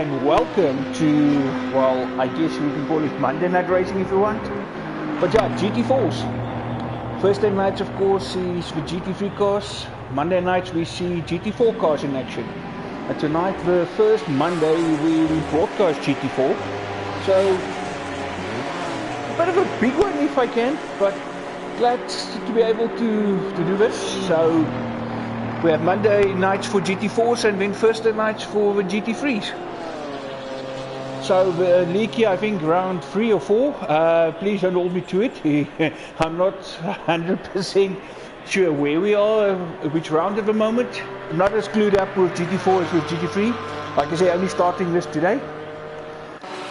and welcome to, well, I guess we can call it Monday night racing if you want. But yeah, GT4s. Thursday nights, of course, is the GT3 cars. Monday nights we see GT4 cars in action. And tonight, the first Monday, we broadcast GT4. So, a bit of a big one if I can, but glad to be able to do this. So, we have Monday nights for GT4s and then Thursday nights for the GT3s. So the league here, I think round 3 or 4. Please don't hold me to it. I'm not 100% sure where we are, which round at the moment. I'm not as glued up with GT4 as with GT3. Like I say, only starting this today.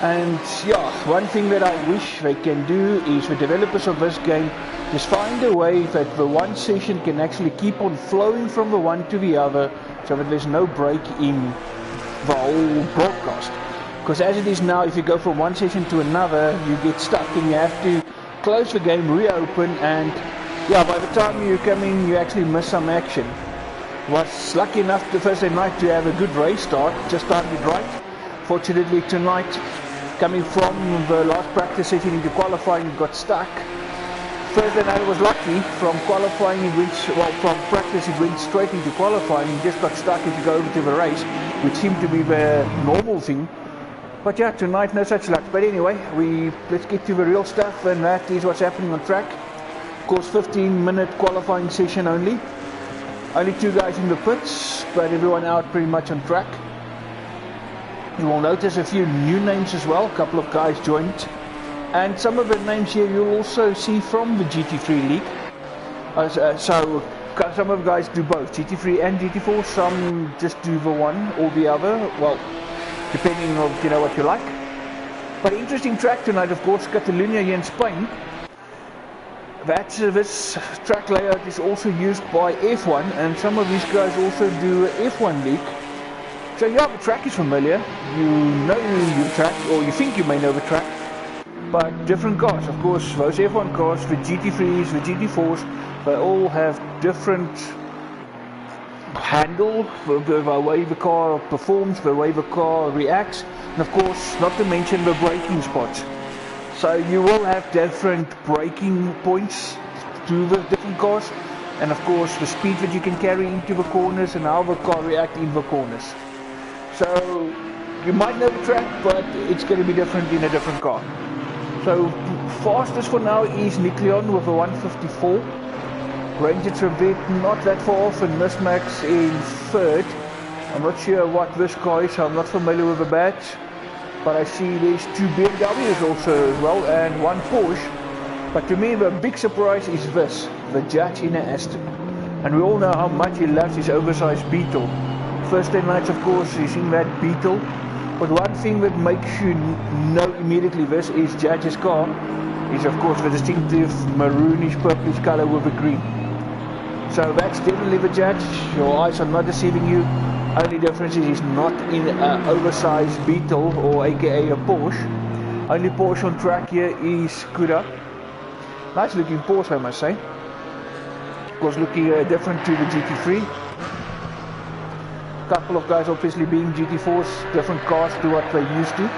And yeah, one thing that I wish they can do is the developers of this game just find a way that the one session can actually keep on flowing from the one to the other, so that there's no break in the whole broadcast. Because as it is now, if you go from one session to another, you get stuck and you have to close the game, reopen, and yeah, by the time you come in, you actually miss some action. Was lucky enough the Thursday night to have a good race start, just timed it right. Fortunately tonight, coming from the last practice session into qualifying, it got stuck. Thursday night was lucky. From qualifying it went, well, from practice it went straight into qualifying. It just got stuck if you go over to the race, which seemed to be the normal thing. But yeah, tonight no such luck. But anyway, let's get to the real stuff, and that is what's happening on track. Of course, 15-minute qualifying session only. Only 2 guys in the pits, but everyone out pretty much on track. You will notice a few new names as well. A couple of guys joined. And some of the names here you'll also see from the GT3 league. So some of the guys do both, GT3 and GT4. Some just do the one or the other. Well, depending on what you like. But interesting track tonight, of course, Catalonia here in Spain. This track layout is also used by F1, and some of these guys also do F1 league. So yeah, the track is familiar. You know your track, or you think you may know the track. But different cars, of course, those F1 cars, the GT3s, the GT4s, they all have different handle, the way the car performs, the way the car reacts, and of course, not to mention the braking spots. So you will have different braking points to the different cars, and of course, the speed that you can carry into the corners and how the car reacts in the corners. So you might know the track, but it's going to be different in a different car. So fastest for now is Nicleon with a 154. Ranger Trevette not that far off, and Mismax in 3rd. I'm not sure what this car is, I'm not familiar with the badge. But I see there's 2 BMWs also as well, and 1 Porsche. But to me the big surprise is this, the Judge in an Aston. And we all know how much he loves his oversized Beetle. Thursday nights, of course, he's in that Beetle. But one thing that makes you know immediately this is Judge's car is, of course, the distinctive maroonish purplish color with the green. So that's definitely the Judge. Your eyes are not deceiving you. Only difference is he's not in an oversized Beetle, or aka a Porsche. Only Porsche on track here is Skoda. Nice looking Porsche, I must say. Of course, looking different to the GT3. Couple of guys obviously being GT4s, different cars to what they used to.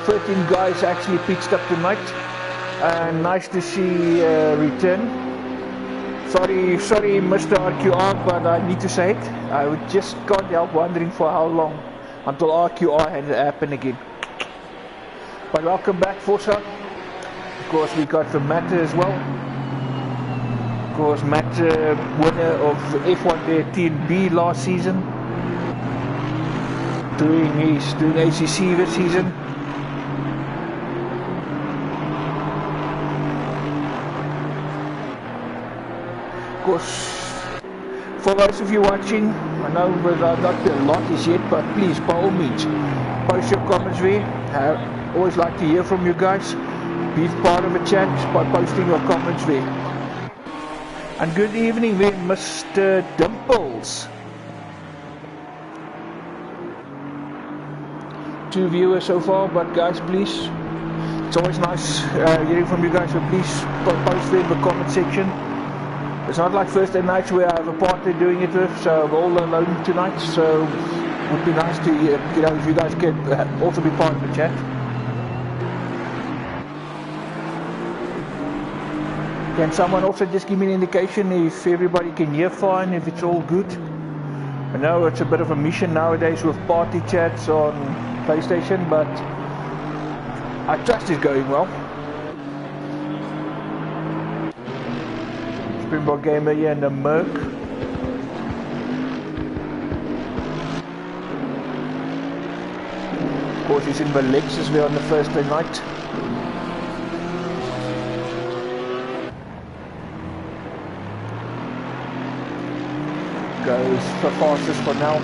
13 guys actually pitched up tonight, and nice to see return. Sorry Mr. RQR, but I need to say it. I just can't help wondering for how long until RQR had to happen again. But welcome back, Forza. Of course, we got the Matter as well. Of course, Matter, winner of F1 TNB last season. Doing ACC this season. Of course, for those of you watching, I know that not a lot is yet, but please, by all means, post your comments there. I always like to hear from you guys. Be part of the chat by posting your comments there. And good evening there, Mr. Dimples. 2 viewers so far, but guys, please, it's always nice hearing from you guys, so please post there in the comment section. It's not like Thursday nights where I have a partner doing it with, so we're all alone tonight, so Would be nice to, if you guys could also be part of the chat. Can someone also just give me an indication if everybody can hear fine, if it's all good? I know it's a bit of a mission nowadays with party chats on PlayStation, but I trust it's going well. Springbok Gamer here in the Merc. Of course, he's in the Lexus there on the Thursday night. Goes the fastest for now.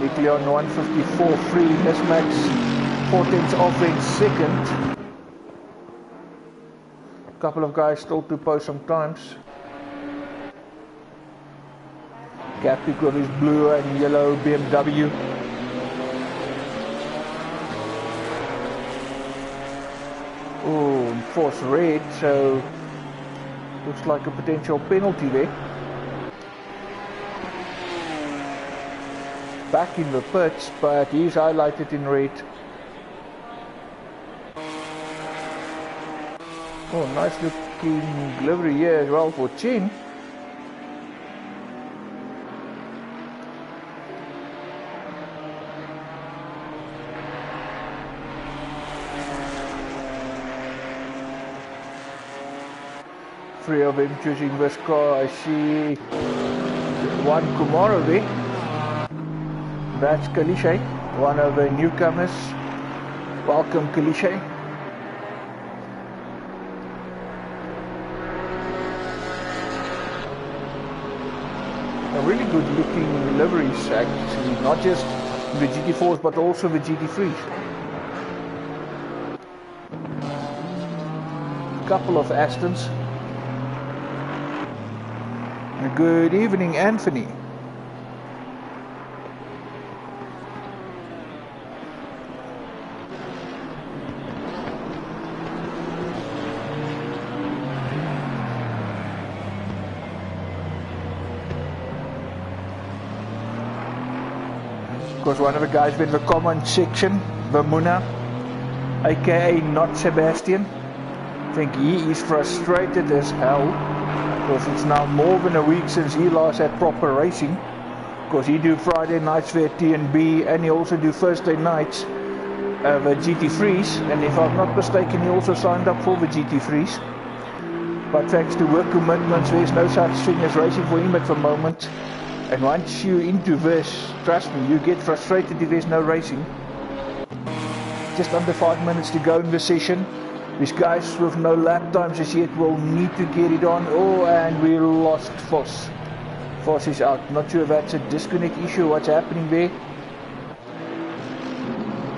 Nicky on 154.3, mismatch 4/10 off in second. Couple of guys still to post sometimes. Gapik with his blue and yellow BMW. Oh, force red, so looks like a potential penalty there. Back in the pits, but he's highlighted in red. Oh, nice looking livery here as well for Chen. Three of them choosing this car. I see one Kumaro there. That's Kalishe, one of the newcomers. Welcome, Kalishe. A really good looking liveries actually, not just the GT4s but also the GT3s. Couple of Astons. Good evening, Anthony. Of course, one of the guys in the comment section, Vamuna, aka Not Sebastian, I think he is frustrated as hell because it's now more than a week since he last had proper racing. Because he do Friday nights for TNB and he also do Thursday nights the GT3s, and if I'm not mistaken he also signed up for the GT3s. But thanks to work commitments there's no such thing as racing for him at the moment. And once you're into this, trust me, you get frustrated if there's no racing. Just under 5 minutes to go in the session. These guys with no lap times as yet will need to get it on. Oh, and we lost Voss. Voss is out. Not sure if that's a disconnect issue, what's happening there.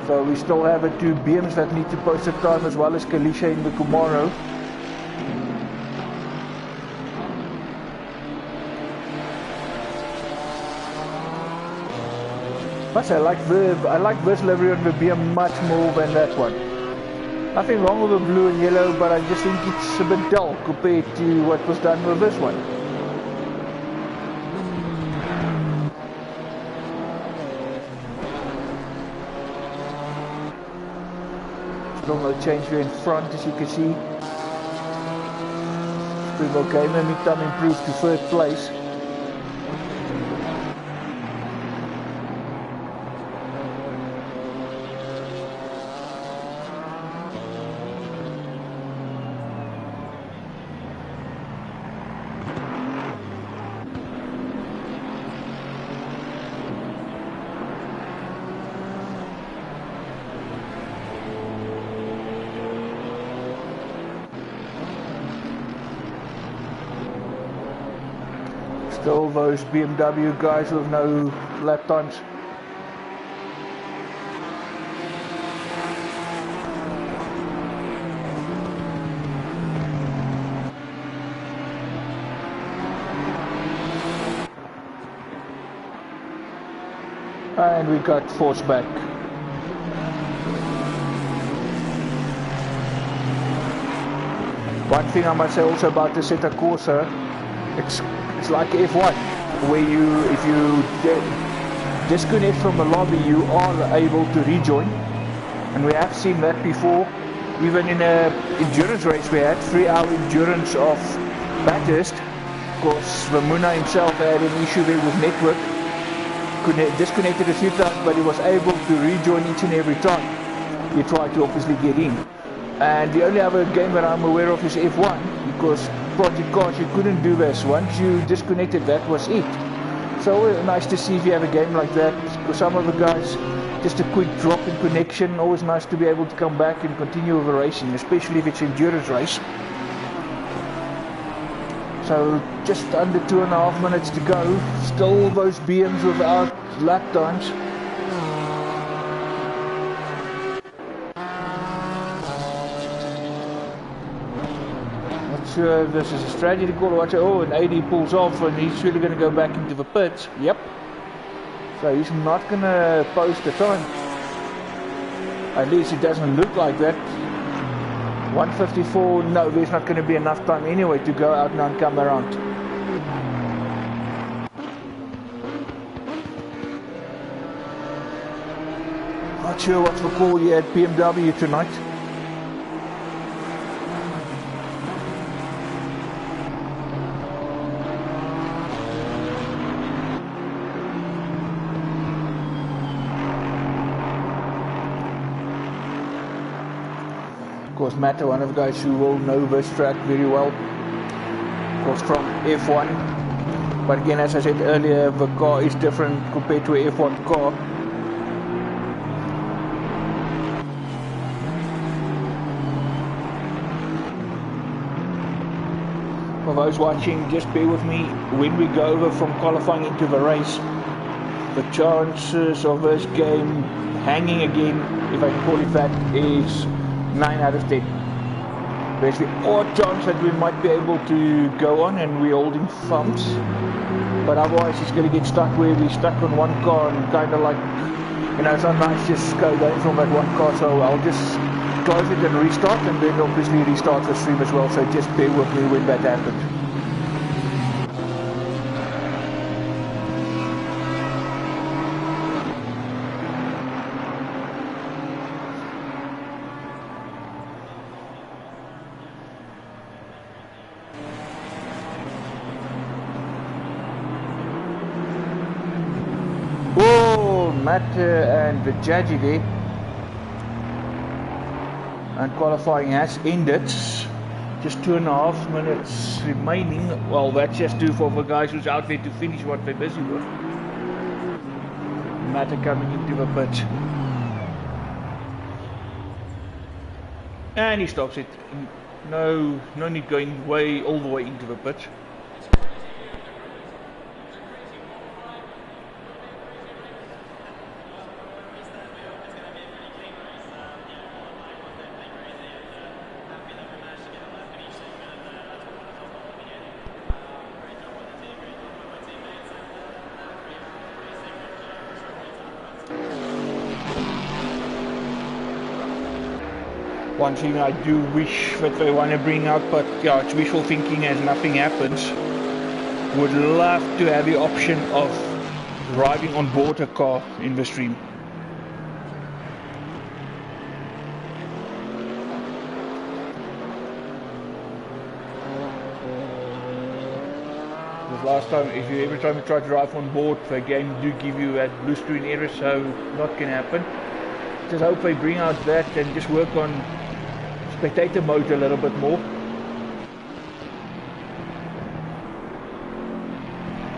So we still have the two BMs that need to post a time as well as Kalisha in the Kumaro. But I like this livery on the BM much more than that one. Nothing wrong with the blue and yellow, but I just think it's a bit dull compared to what was done with this one. Still no change here in front, as you can see. Springbok Gamer meantime improved to third place. Still those BMW guys with no lap times. And we got forced back. One thing I must say also about the Zeta Corsa, it's like F1, where if you disconnect from the lobby, you are able to rejoin. And we have seen that before. Even in a endurance race we had 3-hour endurance of Bathurst. Of course, Ramuna himself had an issue there with network. Disconnected a few times, but he was able to rejoin each and every time he tried to obviously get in. And the only other game that I'm aware of is F1, because Project Cars you couldn't do this. Once you disconnected, that was it. So nice to see if you have a game like that. For some of the guys, just a quick drop in connection. Always nice to be able to come back and continue with the racing, especially if it's an endurance race. So just under 2.5 minutes to go. Still those BMs without lap times. Not sure if this is a strategy call or what. Oh, and AD pulls off and he's really going to go back into the pits. Yep. So he's not going to post the time. At least it doesn't look like that. 1:54, no, there's not going to be enough time anyway to go out now and come around. Not sure what's the call here at BMW tonight. Of course, Matt, one of the guys who will know this track very well, of course from F1. But again, as I said earlier, the car is different compared to an F1 car. For those watching, just bear with me. When we go over from qualifying into the race, the chances of this game hanging again, if I can call it that, is 9 out of 10. There's the odd chance that we might be able to go on and we're holding thumbs, but otherwise it's going to get stuck where we're stuck on one car and kind of like, you know, it's not nice just go down from that one car. So I'll just close it and restart, and then obviously restart the stream as well, so just bear with me when that happens. Matt and the judge there, and qualifying has ended. Just 2.5 minutes remaining. Well, that's just due for the guys who's out there to finish what they're busy with. Matt coming into the pit, and he stops it. No need going all the way into the pit. One thing I do wish that they want to bring out, but yeah, it's wishful thinking as nothing happens. Would love to have the option of driving on board a car in the stream. Because last time, every time you try to drive on board, the game do give you that blue screen error, so not gonna happen. Just hope they bring out that and just work on spectator mode a little bit more,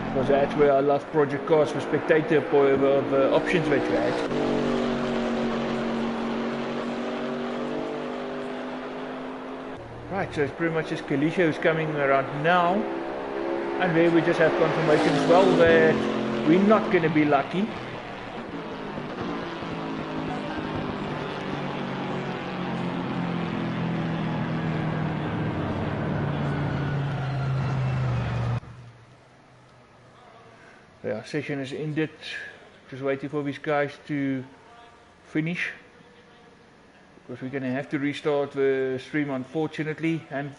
because that's where I love Project Cars for spectator, for the options that you had. Right, so it's pretty much just Kalisha who's coming around now, and there we just have confirmation as well that we're not going to be lucky. Yeah, session is ended. Just waiting for these guys to finish, because we're gonna have to restart the stream, unfortunately, and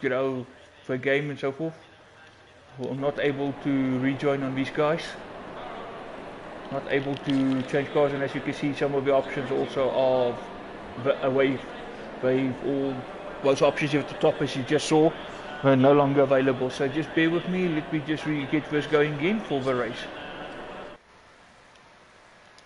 you know, for game and so forth. We're not able to rejoin on these guys. not able to change cars, and as you can see, some of the options also of the wave all those options at the top, as you just saw, are no longer available. So just bear with me, let me just get this going again for the race.